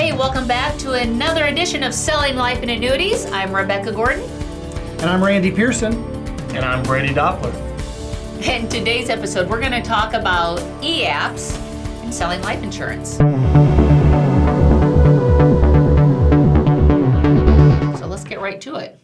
Hey, welcome back to another edition of Selling Life and Annuities. I'm Rebecca Gordon. And I'm Randy Pearson. And I'm Brady Doppler. In today's episode, we're going to talk about e-apps and selling life insurance. So let's get right to it.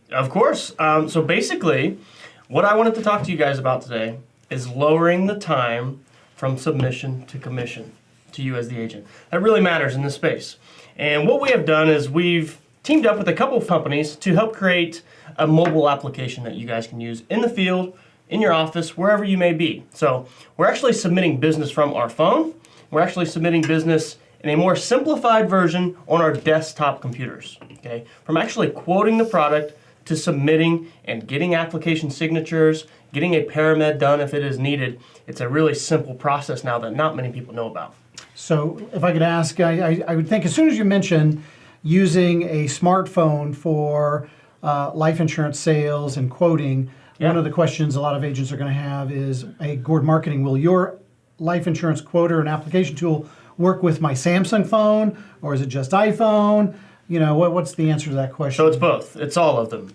Of course. So basically, what I wanted to talk to you guys about today is lowering the time from submission to commission to you as the agent. That really matters in this space. And what we have done is we've teamed up with a couple of companies to help create a mobile application that you guys can use in the field, in your office, wherever you may be. So we're actually submitting business from our phone. We're actually submitting business in a more simplified version on our desktop computers. Okay? From actually quoting the product to submitting and getting application signatures, getting a paramed done if it is needed. It's a really simple process now that not many people know about. So if I could ask, I would think as soon as you mention using a smartphone for life insurance sales and quoting, one of the questions a lot of agents are going to have is, hey, Gord Marketing, will your life insurance quoter and application tool work with my Samsung phone, or is it just iPhone? You know, what's the answer to that question? So it's both. It's all of them.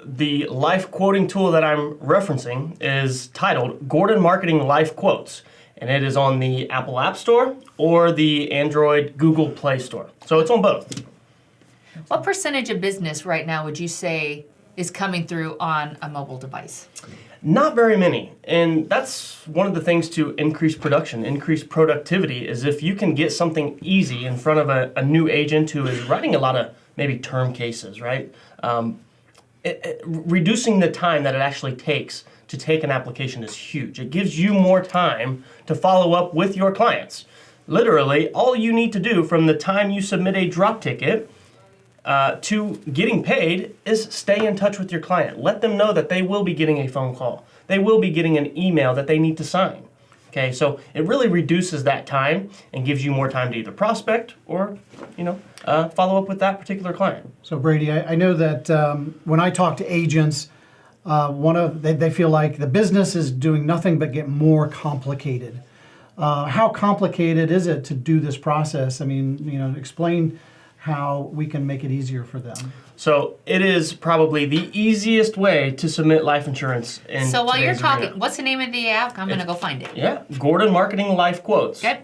The life quoting tool that I'm referencing is titled Gordon Marketing Life Quotes, and it is on the Apple App Store or the Android Google Play Store. So it's on both. What percentage of business right now would you say is coming through on a mobile device? Not very many. And that's one of the things to increase production, increase productivity, is if you can get something easy in front of a new agent who is writing a lot of maybe term cases, right? Reducing the time that it actually takes to take an application is huge. It gives you more time to follow up with your clients. Literally, all you need to do from the time you submit a drop ticket to getting paid is stay in touch with your client. Let them know that they will be getting a phone call. They will be getting an email that they need to sign. Okay, so it really reduces that time and gives you more time to either prospect or, follow up with that particular client. So Brady, I know that when I talk to agents, they feel like the business is doing nothing but get more complicated. How complicated is it to do this process? I mean, explain how we can make it easier for them. So it is probably the easiest way to submit life insurance in So while you're talking, arena. what's the name of the app? I'm going to go find it. Yeah, Gordon Marketing Life Quotes. Okay.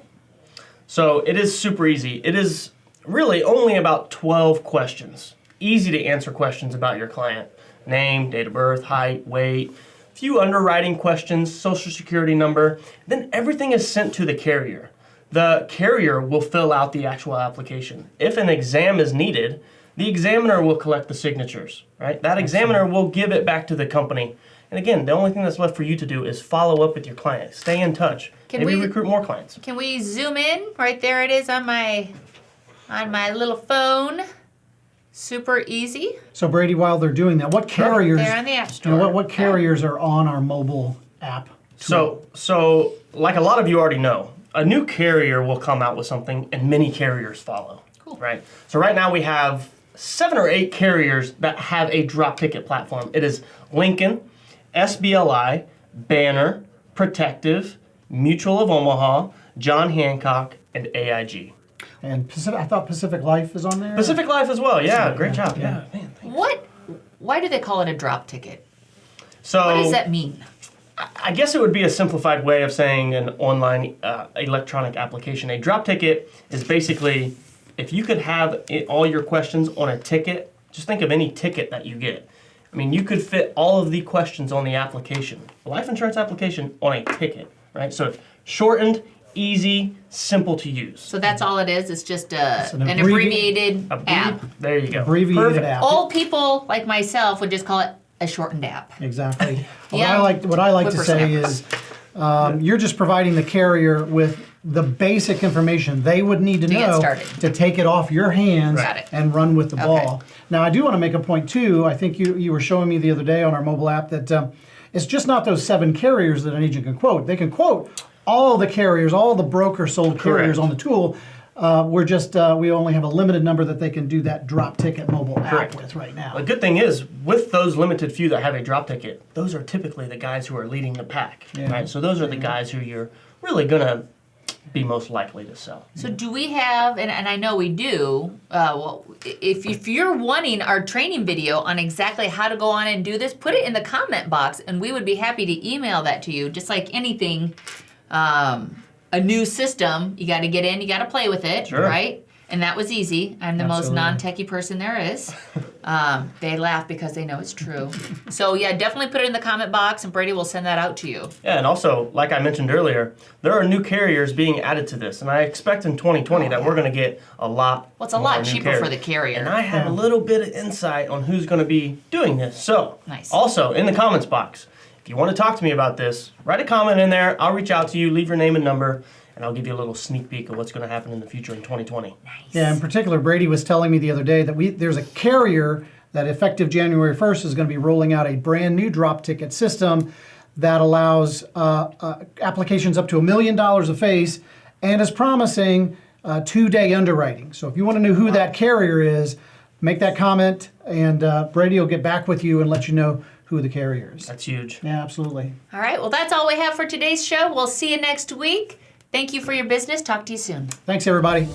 So it is super easy. It is really only about 12 questions. Easy to answer questions about your client. Name, date of birth, height, weight, few underwriting questions, social security number. Then everything is sent to the carrier. The carrier will fill out the actual application. If an exam is needed, the examiner will collect the signatures, right? That examiner will give it back to the company. And again, the only thing that's left for you to do is follow up with your client. Stay in touch. Maybe recruit more clients. Can we zoom in? Right there it is on my little phone. Super easy. So Brady, while they're doing that, what carriers? They're on the App Store. What carriers are on our mobile app tool? So like a lot of you already know, a new carrier will come out with something and many carriers follow. Cool. Right? So right now we have 7 or 8 carriers that have a drop ticket platform. It is Lincoln, SBLI, Banner, Protective, Mutual of Omaha, John Hancock, and AIG. And I thought Pacific Life is on there? Pacific Life as well. Yeah, great job. Yeah, man. Why do they call it a drop ticket? So What does that mean? I guess it would be a simplified way of saying an online electronic application. A drop ticket is basically, if you could have all your questions on a ticket, just think of any ticket that you get. I mean, you could fit all of the questions on the application, a life insurance application on a ticket, right? So shortened, easy, simple to use. So that's all it is? It's just an abbreviated app. There you go. Abbreviated Perfect. app. Old people like myself would just call it a shortened app. Exactly. Yeah. What I like to say is you're just providing the carrier with the basic information they would need to know to take it off your hands and run with the ball. Now, I do want to make a point, too. I think you were showing me the other day on our mobile app that it's just not those 7 carriers that an agent can quote. They can quote all the carriers, all the broker-sold carriers on the tool. We only have a limited number that they can do that drop ticket mobile app with right now. The good thing is, with those limited few that have a drop ticket, those are typically the guys who are leading the pack, right? So those are the guys who you're really gonna be most likely to sell. So do we have, and I know we do, well, if you're wanting our training video on exactly how to go on and do this, put it in the comment box and we would be happy to email that to you. Just like anything, a new system, you got to get in, you got to play with it, right? And that was easy. I'm the most non-techie person there is. They laugh because they know it's true. So yeah, definitely put it in the comment box and Brady will send that out to you. Yeah, and also, like I mentioned earlier, there are new carriers being added to this. And I expect in 2020 that we're going to get a lot Well, it's a lot cheaper for the carrier. And I have a little bit of insight on who's going to be doing this. So, also, in the comments box, if you want to talk to me about this, write a comment in there. I'll reach out to you, leave your name and number. And I'll give you a little sneak peek of what's going to happen in the future in 2020. Nice. Yeah, in particular, Brady was telling me the other day that there's a carrier that effective January 1st is going to be rolling out a brand new drop ticket system that allows applications up to $1 million a face and is promising 2-day underwriting. So if you want to know who that carrier is, make that comment and Brady will get back with you and let you know who the carrier is. That's huge. Yeah, absolutely. All right, well, that's all we have for today's show. We'll see you next week. Thank you for your business. Talk to you soon. Thanks, everybody.